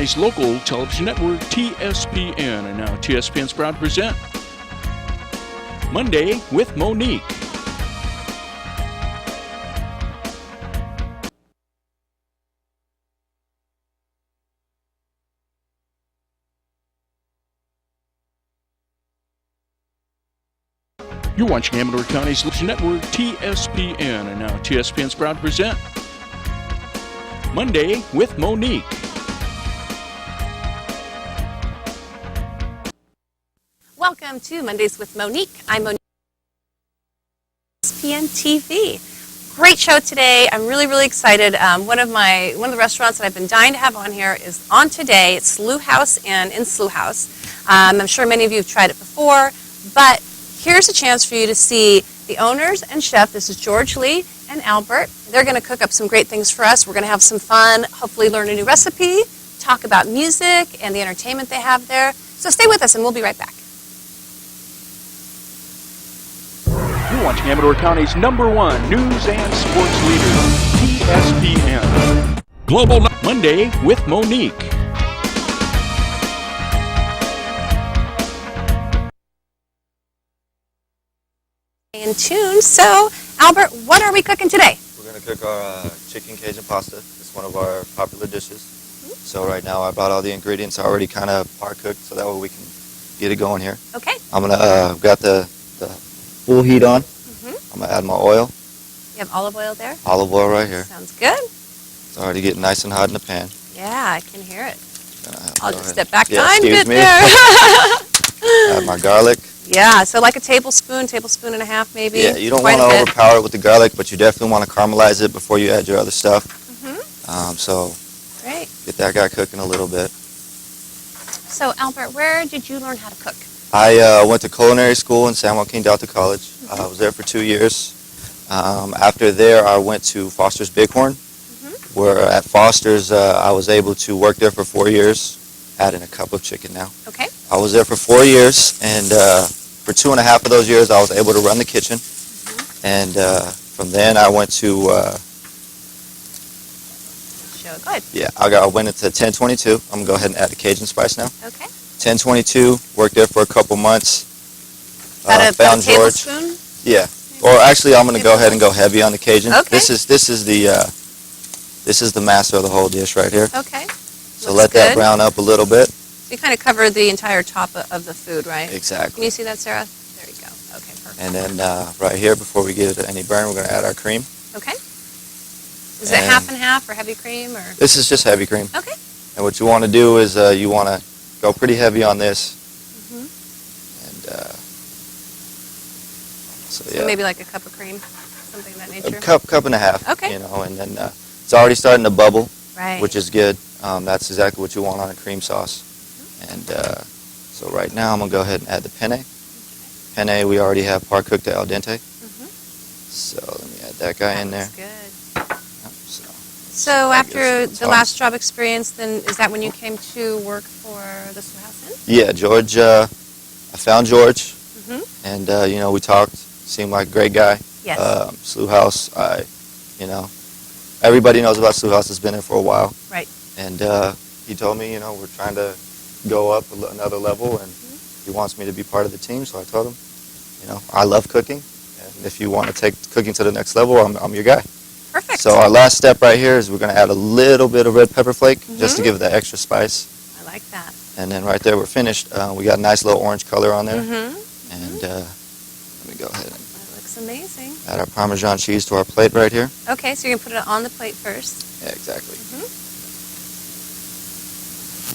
Local television network TSPN, and now TSPN's proud to present Monday with Monique. You're watching Amador County's television network TSPN, and now TSPN's proud to present Monday with Monique. Welcome to Mondays with Monique. I'm Monique, TSPN TV. Great show today. I'm really excited. One of the restaurants that I've been dying to have on here is on today. It's Sloughhouse and in Sloughhouse. I'm sure many of you have tried it before, but here's a chance for you to see the owners and chef. This is George, Lee, and Albert. They're going to cook up some great things for us. We're going to have some fun, hopefully learn a new recipe, talk about music and the entertainment they have there. So stay with us and we'll be right back. You're watching Amador County's #1 news and sports leader, TSPN. Global Monday with Monique. In tune. So, Albert, what are we cooking today? We're going to cook our chicken Cajun pasta. It's one of our popular dishes. So right now I brought all the ingredients already kind of par-cooked, so that way we can get it going here. Okay. I'm going to got the full heat on. I'm going to add my oil. You have olive oil there? Olive oil right here. Sounds good. It's already getting nice and hot in the pan. Yeah, I can hear it. I'll just step back Yeah, tiny bit excuse me. there. Add my garlic. Yeah, so like a tablespoon and a half maybe. Yeah, you don't want to overpower it with the garlic, but you definitely want to caramelize it before you add your other stuff. So Great. get that guy cooking a little bit. So Albert, where did you learn how to cook? I went to culinary school in San Joaquin Delta College. I was there for 2 years. After there, I went to Foster's Bighorn, where at Foster's I was able to work there for 4 years, adding a cup of chicken now. Okay. I was there for 4 years, and for 2.5 of those years, I was able to run the kitchen. And from then, I went to Go ahead. yeah, I went into 1022. I'm gonna go ahead and add the Cajun spice now. Okay. 1022. Worked there for a couple months. About a found George. tablespoon? Yeah. Or actually, I'm going to go ahead and go heavy on the Cajun. Okay. This is the master of the whole dish right here. Okay. So let that brown up a little bit. So you kind of cover the entire top of the food, right? Can Exactly. you see that, Sarah? There you go. Okay, perfect. And then right here, before we get any burn, we're going to add our cream. Okay. Is it half and half or heavy cream or? This is just heavy cream. Okay. And what you want to do is you want to go pretty heavy on this. And So maybe like a cup of cream, something of that nature. a cup and a half. Okay. You know, and then it's already starting to bubble. Right. Which is good. That's exactly what you want on a cream sauce. And so right now I'm going to go ahead and add the penne. Penne we already have par-cooked al dente. So let me add that guy in there. That's good. Yep, So after the last job experience, then is that when you came to work for the Sloughhouse Inn? Yeah, George, I found George. And, you know, we talked. Seemed like a great guy. Yes. Sloughhouse, you know, everybody knows about Sloughhouse. It's been there for a while. Right. And he told me, you know, we're trying to go up another level, and he wants me to be part of the team. So I told him, you know, I love cooking, and if you want to take cooking to the next level, I'm your guy. Perfect. So our last step right here is we're going to add a little bit of red pepper flake just to give it that extra spice. I like that. And then right there we're finished. We got a nice little orange color on there. And let me go ahead and That looks amazing. add our Parmesan cheese to our plate right here. Okay, so you're going to put it on the plate first. Yeah, exactly.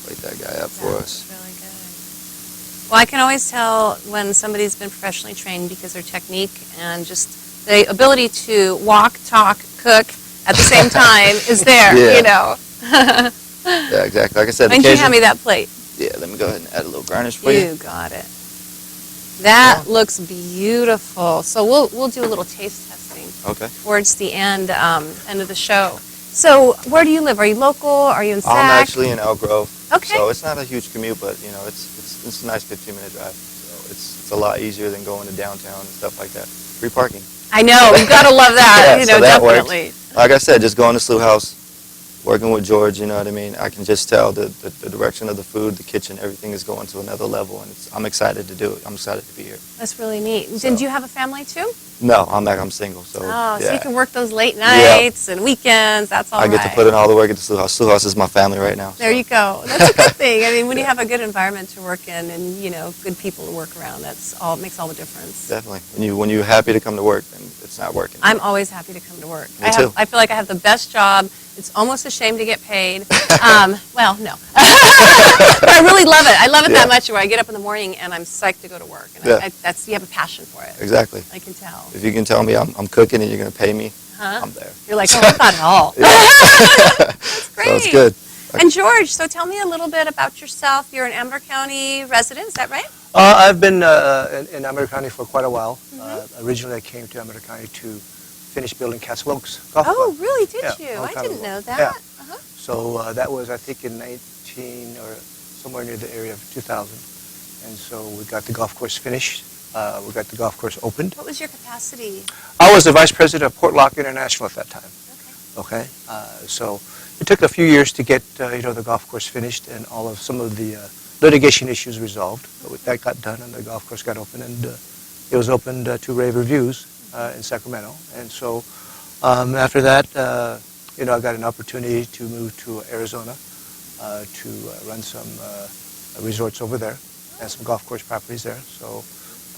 Plate that guy up for us. That's really good. Well, I can always tell when somebody's been professionally trained because their technique and just the ability to walk, talk, cook at the same time is there, you know. Yeah, exactly. Like I said, Why don't you hand me that plate? Yeah, let me go ahead and add a little garnish for you. You got it. That looks beautiful. So we'll do a little taste testing towards the end of the show. So where do you live? Are you local? Are you in Sac? I'm actually in Elk Grove. Okay. So it's not a huge commute, but you know, it's a nice 15-minute drive. So it's a lot easier than going to downtown and stuff like that. Free parking. I know. You've got to love that. Yeah, you know, so that definitely. Like I said, just going to Sloughhouse, working with George, you know what I mean, I can just tell the direction of the food, the kitchen, everything is going to another level, and I'm excited to do it. I'm excited to be here. That's really neat. So, Did you have a family too? No, I'm single. So, oh, yeah. so you can work those late nights and weekends. That's all I get to put in all the work at the Sloughhouse. Sloughhouse is my family right now. There you go. That's a good thing. I mean, when you have a good environment to work in and, you know, good people to work around, makes all the difference. Definitely. When you're happy to come to work, then it's not working. I'm always happy to come to work. Me too. I feel like I have the best job. It's almost a shame to get paid. Well, no. But I really love it. I love it that much where I get up in the morning and I'm psyched to go to work. And you have a passion for it. Exactly. I can tell. If you can tell me I'm cooking and you're going to pay me, I'm there. You're like, oh, not at all. That's great. So it's good. And George, so tell me a little bit about yourself. You're an Amador County resident, is that right? I've been in Amador County for quite a while. Originally, I came to Amador County to finish building Castle Oaks Golf Club. Oh, really? Did Yeah, you? long I time didn't ago. know that. Yeah. Uh-huh. So that was, I think, in 19 or somewhere near the area of 2000. And so we got the golf course finished. We got the golf course opened. What was your capacity? I was the vice president of Portlock International at that time. Okay. So it took a few years to get the golf course finished and some of the litigation issues resolved. But that got done and the golf course got open, and it was opened to rave reviews in Sacramento. And so after that, I got an opportunity to move to Arizona to run some resorts over there and some golf course properties there. So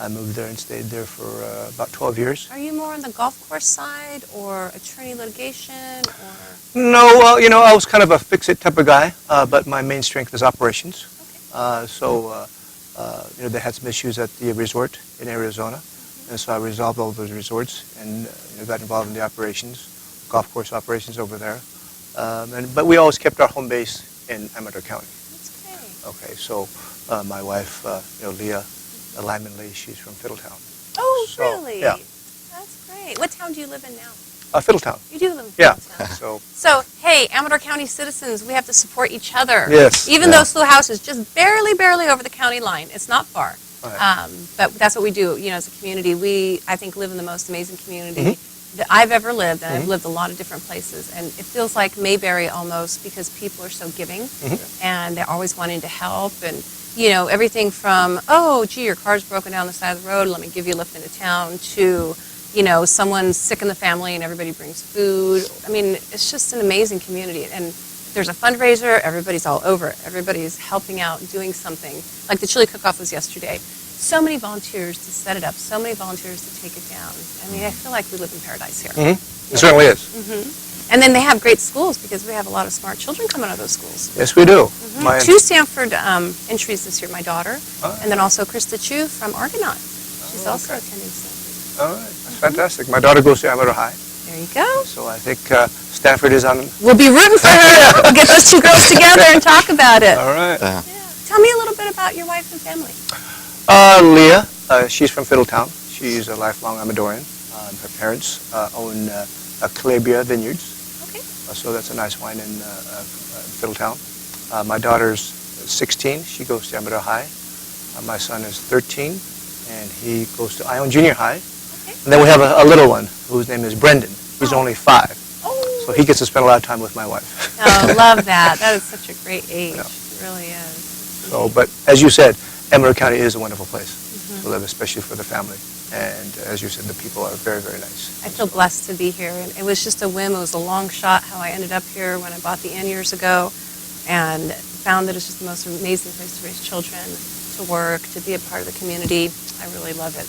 I moved there and stayed there for about 12 years. Are you more on the golf course side or attorney litigation or? No, I was kind of a fix-it type of guy, but my main strength is operations. Okay. They had some issues at the resort in Arizona, and so I resolved all those resorts and got involved in the operations, golf course operations over there. But we always kept our home base in Amador County. That's great. Okay, so my wife, Leah, Lyman Lee, she's from Fiddletown. Oh, So, really? yeah. That's great. What town do you live in now? Fiddletown. You do live in Yeah. Fiddletown. So So, hey, Amador County citizens, we have to support each other. Yes. Even though Sloughhouse is just barely over the county line. It's not far. Right. But that's what we do, as a community. We, I think, live in the most amazing community that I've ever lived, and I've lived a lot of different places. And it feels like Mayberry almost because people are so giving, and they're always wanting to help. And, everything from, oh, gee, your car's broken down the side of the road, let me give you a lift into town, to, someone's sick in the family and everybody brings food. I mean, it's just an amazing community. And there's a fundraiser, everybody's all over it. Everybody's helping out, doing something. Like the chili cook-off was yesterday. So many volunteers to set it up, so many volunteers to take it down. I mean, I feel like we live in paradise here. it certainly is. And then they have great schools because we have a lot of smart children coming out of those schools. Yes, we do. Two Stanford entries this year, my daughter, and then also Krista Chu from Argonaut. She's also attending Stanford. All right, that's fantastic. My daughter goes to Amador High. There you go. So I think Stanford is on. We'll be rooting for her. We'll get those two girls together and talk about it. All right. Yeah. Tell me a little bit about your wife and family. Leah, she's from Fiddletown. She's a lifelong Amadorian. Her parents own Calabria Vineyards. Okay. So that's a nice wine in Fiddletown. My daughter's 16. She goes to Amador High. My son is 13, and he goes to Ione Junior High. Okay. And then we have a little one whose name is Brendan. He's only 5. Oh. So he gets to spend a lot of time with my wife. Oh, love that. That is such a great age. Yeah. It really is. So, but as you said, Amador County is a wonderful place to live, especially for the family. And as you said, the people are very, very nice. I feel blessed to be here. And it was just a whim. It was a long shot how I ended up here when I bought the inn years ago, and found that it's just the most amazing place to raise children, to work, to be a part of the community. I really love it.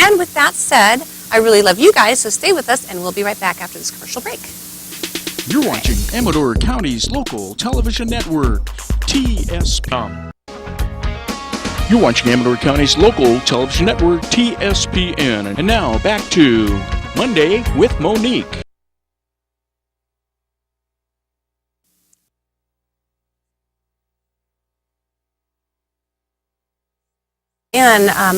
And with that said, I really love you guys, so stay with us, and we'll be right back after this commercial break. You're watching Amador County's local television network, TSPN. You're watching Amador County's local television network, TSPN. And now, back to Monday with Monique.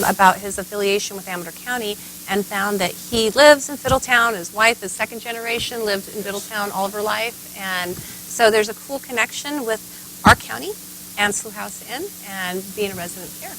About his affiliation with Amador County, and found that he lives in Fiddletown. His wife is second generation, lived in Fiddletown all of her life, and so there's a cool connection with our county and Sloughhouse Inn and being a resident here.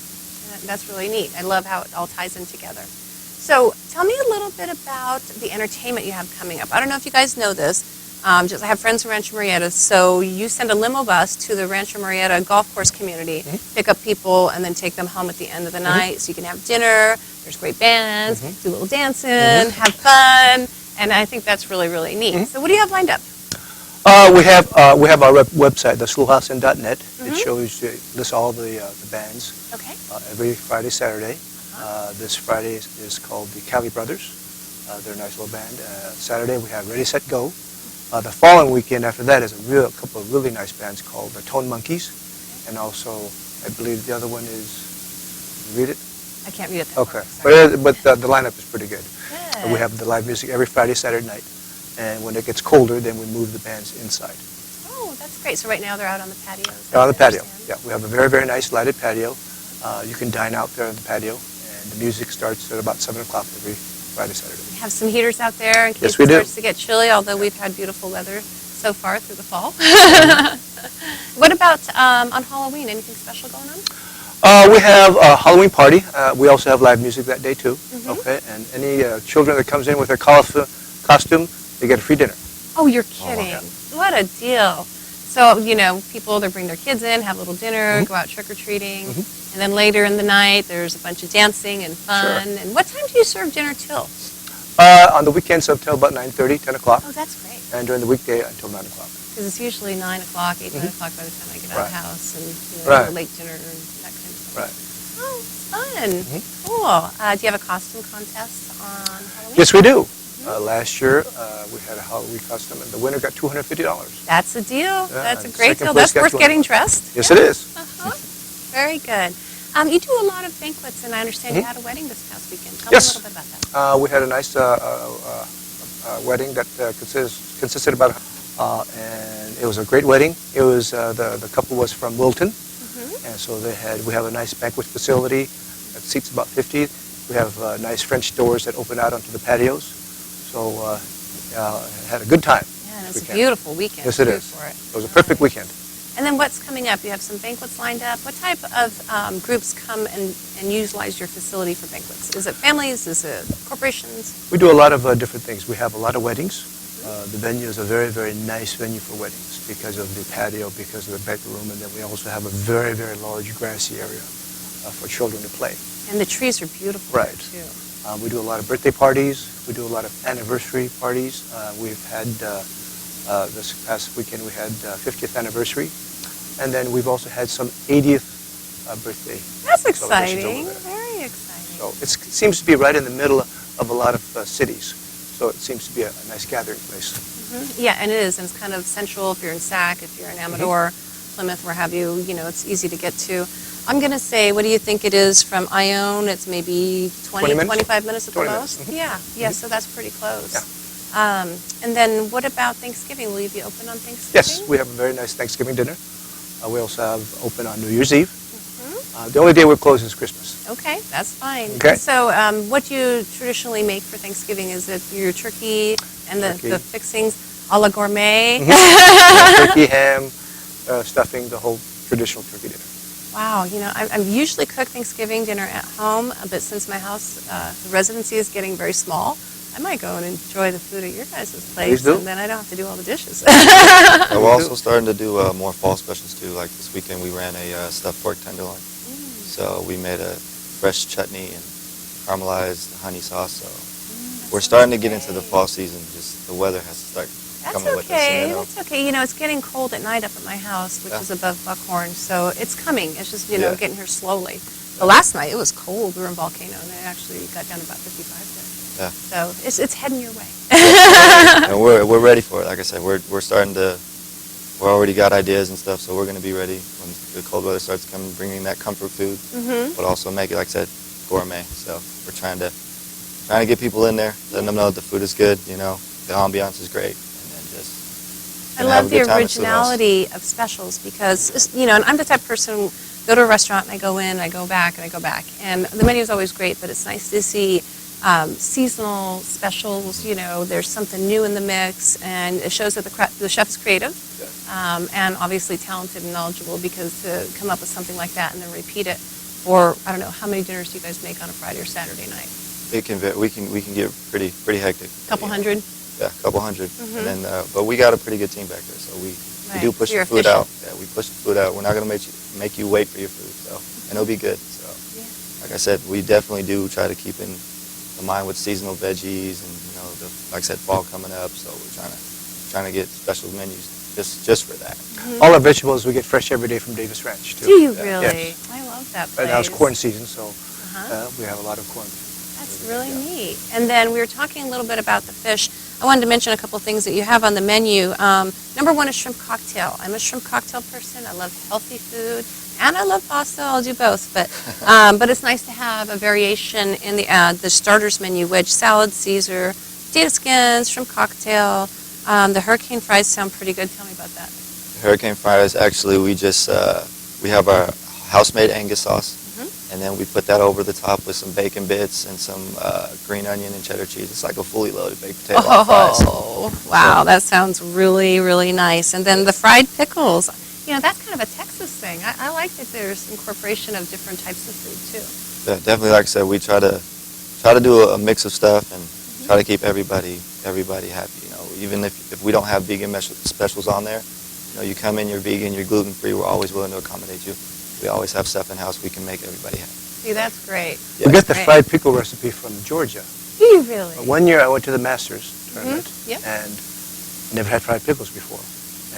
And that's really neat. I love how it all ties in together. So tell me a little bit about the entertainment you have coming up. I don't know if you guys know this, I have friends from Rancho Murrieta, so you send a limo bus to the Rancho Murrieta golf course community, pick up people, and then take them home at the end of the night, so you can have dinner. There's great bands, do a little dancing, have fun, and I think that's really, really neat. So what do you have lined up? We have our website, the Sloughhouse.net. It shows, lists all the bands. Okay. Every Friday, Saturday. This Friday is called the Cali Brothers. They're a nice little band. Saturday we have Ready, Set, Go. The following weekend after that is a couple of really nice bands called the Tone Monkeys, and also I believe the other one is. Read it. I can't read it. Okay, but the lineup is pretty good. Good. We have the live music every Friday, Saturday night, and when it gets colder, then we move the bands inside. Oh, that's great. So right now they're out on the patio. They're on the patio. Yeah, we have a very, very nice lighted patio. You can dine out there on the patio, and the music starts at about 7 o'clock every Friday, Saturday. Have some heaters out there in case we it do. starts to get chilly, although we've had beautiful weather so far through the fall. What about on Halloween? Anything special going on? We have a Halloween party. We also have live music that day too. Okay, and any children that comes in with their costume, they get a free dinner. Oh, you're kidding. What a deal. So, you know, people, they bring their kids in, have a little dinner, go out trick-or-treating, and then later in the night, there's a bunch of dancing and fun. Sure. And what time do you serve dinner till? On the weekends until about 9:30, 10 o'clock, Oh, that's great. and during the weekday until 9 o'clock. Because it's usually 9 o'clock, 8, 9 o'clock by the time I get out of the house and, you know, Right. a late dinner and that kind of stuff. Right. Oh, fun. Cool. Do you have a costume contest on Halloween? Yes, we do. Last year, we had a Halloween costume, and the winner got $250. That's a deal. That's a and great second deal. place That's got worth 200. getting dressed. Yes, it is. Very good. You do a lot of banquets, and I understand you had a wedding this past weekend. Tell Yes. me a little bit about that. We had a nice wedding that consisted about, and it was a great wedding. It was the couple was from Wilton, and so we have a nice banquet facility that seats about 50. We have nice French doors that open out onto the patios. So had a good time. Yeah, and it was weekend. a beautiful weekend. Yes, it too, is. For it. It was a perfect weekend. And then what's coming up? You have some banquets lined up. What type of groups come and utilize your facility for banquets? Is it families? Is it corporations? We do a lot of different things. We have a lot of weddings. The venue is a very, very nice venue for weddings because of the patio, because of the bedroom, and then we also have a very, very large grassy area for children to play. And the trees are beautiful Right. there, too. We do a lot of birthday parties. We do a lot of anniversary parties. We've had, this past weekend, we had 50th anniversary. And then we've also had some 80th birthday That's celebrations exciting. over there. Very exciting. So it seems to be right in the middle of a lot of cities. So it seems to be a nice gathering place. Yeah, and it is. And it's kind of central if you're in Sac, if you're in Amador, Plymouth, where have you. You know, it's easy to get to. I'm going to say, what do you think it is from Ione? It's maybe 20 minutes? 25 minutes at the 20 most? minutes. Yeah, so that's pretty close. Yeah. And then what about Thanksgiving? Will you be open on Thanksgiving? Yes, we have a very nice Thanksgiving dinner. We also have open on New Year's Eve. The only day we're closed is Christmas. Okay, that's fine. Okay. So what do you traditionally make for Thanksgiving? Is it your turkey and Turkey. the fixings a la gourmet? Turkey, ham, stuffing, the whole traditional turkey dinner. Wow, you know, I usually cook Thanksgiving dinner at home, but since my house, the residency is getting very small, I might go and enjoy the food at your guys' place, Please do. and then I don't have to do all the dishes. We're also starting to do more fall specials too. Like this weekend, we ran a stuffed pork tenderloin. So we made a fresh chutney and caramelized honey sauce. So we're starting to get into the fall season. Just the weather has to start That's coming with us. okay. You know? That's okay. You know, it's getting cold at night up at my house, which Yeah. is above Buckhorn, so it's coming. It's just, you know, Yeah. getting here slowly. But last night it was cold. We were in Volcano, and it actually got down to about 55 there. Yeah. So it's heading your way. And we're ready for it. Like I said, we're starting to. We're already got ideas and stuff, so we're going to be ready when the cold weather starts coming, bringing that comfort food, but also make it, like I said, gourmet. So we're trying to get people in there, letting them know that the food is good. You know, the ambiance is great, and then just. I you know, have love a the good time at Sloughhouse. originality of specials because, you know, and I'm the type of person who go to a restaurant and I go in, I go back, and I go back. And the menu is always great, but it's nice to see seasonal specials. You know, there's something new in the mix, and it shows that the chef is creative and obviously talented and knowledgeable, because to come up with something like that and then repeat it for, I don't know, how many dinners do you guys make on a Friday or Saturday night? It can we can get pretty hectic. A couple hundred? Yeah, a couple hundred. And then, but we got a pretty good team back there, so we do push the food out. Yeah, we push the food out. We're not going to make you wait for your food, so, and it'll be good. So, like I said, we definitely do try to keep in mind with seasonal veggies and, you know, like I said, fall coming up, so we're trying to get special menus just for that. All our vegetables we get fresh every day from Davis Ranch, too. Do you really? Yes. I love that place. Right now it's corn season, so we have a lot of corn. That's really neat. And then we were talking a little bit about the fish. I wanted to mention a couple of things that you have on the menu. Number one is shrimp cocktail. I'm a shrimp cocktail person. I love healthy food, and I love pasta. I'll do both. But it's nice to have a variation in the starters menu: wedge salad, Caesar, potato skins, shrimp cocktail. The hurricane fries sound pretty good. Tell me about that. Hurricane fries, actually, we have our house-made Angus sauce. And then we put that over the top with some bacon bits and some green onion and cheddar cheese. It's like a fully loaded baked potato on fries. Oh, wow, that sounds really, really nice. And then the fried pickles, you know, that's kind of a Texas thing. I like that there's incorporation of different types of food, too. Yeah, definitely, like I said, we try to do a mix of stuff and try to keep everybody happy. You know, even if we don't have vegan specials on there, you know, you come in, you're vegan, you're gluten-free, we're always willing to accommodate you. We always have stuff in-house we can make everybody happy. See, that's great. Yeah. We got the fried pickle recipe from Georgia. Do you really? One year I went to the Masters tournament Yep. and never had fried pickles before.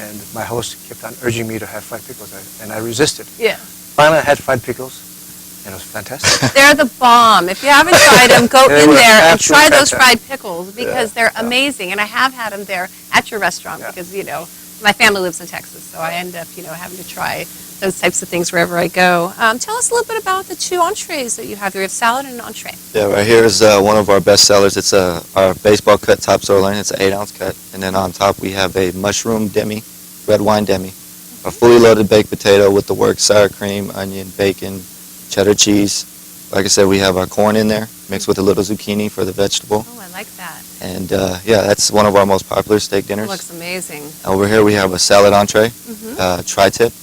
And my host kept on urging me to have fried pickles, and I resisted. Yeah. Finally, I had fried pickles, and it was fantastic. They're the bomb. If you haven't tried them, go They in were there and try absolutely those fantastic. fried pickles because they're amazing. And I have had them there at your restaurant because, you know, my family lives in Texas, so I end up, you know, having to try those types of things wherever I go. Tell us a little bit about the two entrees that you have here. You have salad and an entree. Yeah, right here is one of our best sellers. It's our baseball cut top sirloin. It's an 8-ounce cut. And then on top we have a mushroom demi, red wine demi, a fully loaded baked potato with the works, sour cream, onion, bacon, cheddar cheese. Like I said, we have our corn in there mixed with a little zucchini for the vegetable. Oh, I like that. And yeah, that's one of our most popular steak dinners. It looks amazing. Over here we have a salad entree, tri-tip.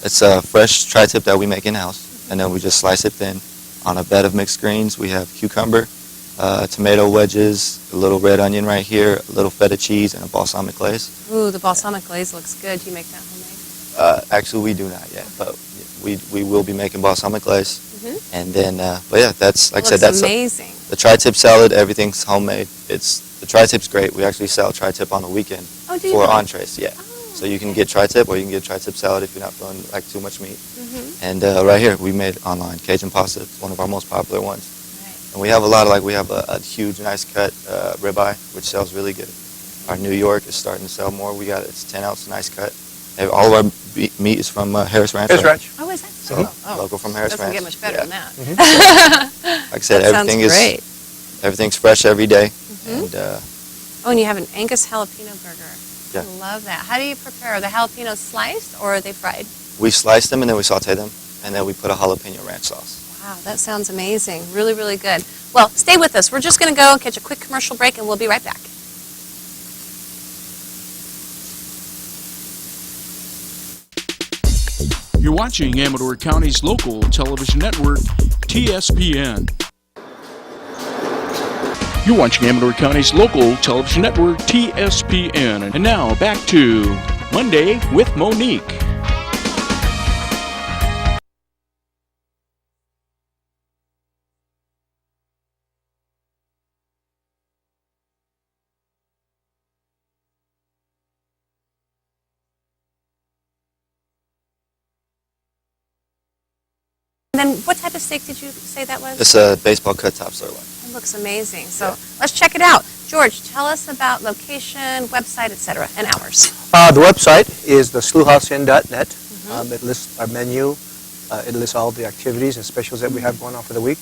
It's a fresh tri-tip that we make in-house, and then we just slice it thin. On a bed of mixed greens, we have cucumber, tomato wedges, a little red onion right here, a little feta cheese, and a balsamic glaze. Ooh, the balsamic glaze looks good. Do you make that homemade? Actually, we do not yet, but we will be making balsamic glaze. And then, but yeah, that's like I said, that's amazing. The tri-tip salad. Everything's homemade. The tri-tip's great. We actually sell tri-tip on the weekend for entrees. Yeah. So you can get tri-tip, or you can get tri-tip salad if you're not feeling like too much meat. And right here, we made online Cajun pasta. It's one of our most popular ones. Right. And we have a lot of we have a huge, nice cut ribeye, which sells really good. Our New York is starting to sell more. It's 10-ounce, nice cut. All of our meat is from Harris Ranch. Harris Ranch. Oh, is that so? Local from Harris Doesn't Ranch. get much better than that. Like I said, That sounds great. everything's fresh every day. And Oh, and you have an Angus jalapeno burger. Yeah. I love that. How do you prepare? The jalapenos sliced or are they fried? we slice them and then we saute them, and then we put a jalapeno ranch sauce. Wow, that sounds amazing. Really, really good. Well, stay with us. We're just going to go and catch a quick commercial break, and we'll be right back. You're watching Amador County's local television network, TSPN. You're watching Amador County's local television network, TSPN. And now, back to Monday with Monique. And then what type of steak did you say that was? It's a baseball cut top sirloin. It looks amazing. So let's check it out. George, tell us about location, website, etc., and hours. The website is the sloughhouseinn.net. It lists our menu. It lists all the activities and specials that we have going on for the week.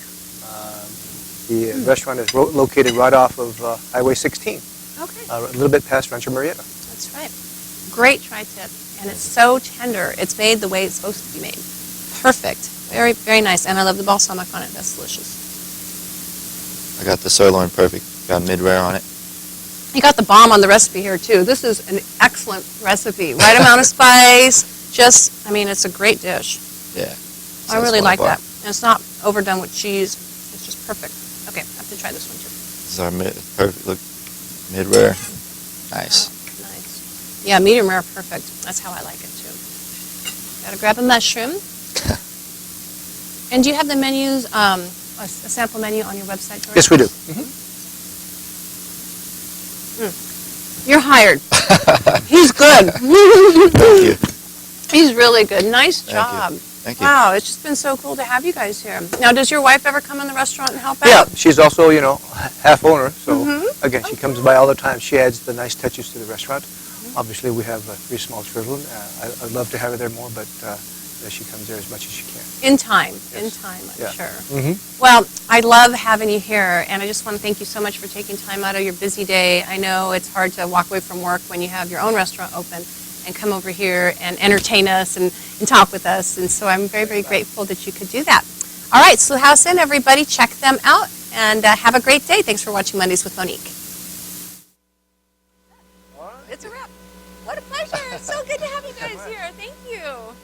The restaurant is located right off of Highway 16, Okay, a little bit past Rancho Marietta. that's right. Great tri-tip, and it's so tender. It's made the way it's supposed to be made. Perfect. Very, very nice. And I love the balsamic on it. That's delicious. I got the sirloin perfect. Got mid-rare on it. You got the bomb on the recipe here, too. This is an excellent recipe. Right amount of spice. Just, I mean, it's a great dish. Yeah. I really like that. And it's not overdone with cheese. It's just perfect. Okay, I have to try this one, too. This is our perfect, look, mid-rare. Nice. Nice. Yeah, medium rare, perfect. That's how I like it too. Gotta grab a mushroom. And do you have the menus, a sample menu on your website, George? Yes, we do. You're hired. He's good. Thank you. He's really good. Nice job. Thank you. Wow, it's just been so cool to have you guys here. Now, does your wife ever come in the restaurant and help out? Yeah, she's also, half owner. So, again, she comes by all the time. She adds the nice touches to the restaurant. Obviously, we have 3 small children. I'd love to have her there more, but she comes there as much as she can. In time, Yes. I'm sure. Mm-hmm. Well, I love having you here, and I just want to thank you so much for taking time out of your busy day. I know it's hard to walk away from work when you have your own restaurant open and come over here and entertain us and talk with us, and so I'm very, very grateful that you could do that. All right, Sloughhouse Inn, everybody, check them out, and have a great day. Thanks for watching Mondays with Monique. It's a wrap. What a pleasure. It's so good to have you guys here. Thank you.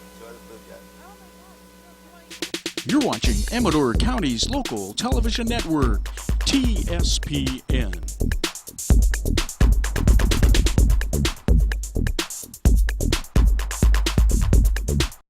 You're watching Amador County's local television network, TSPN.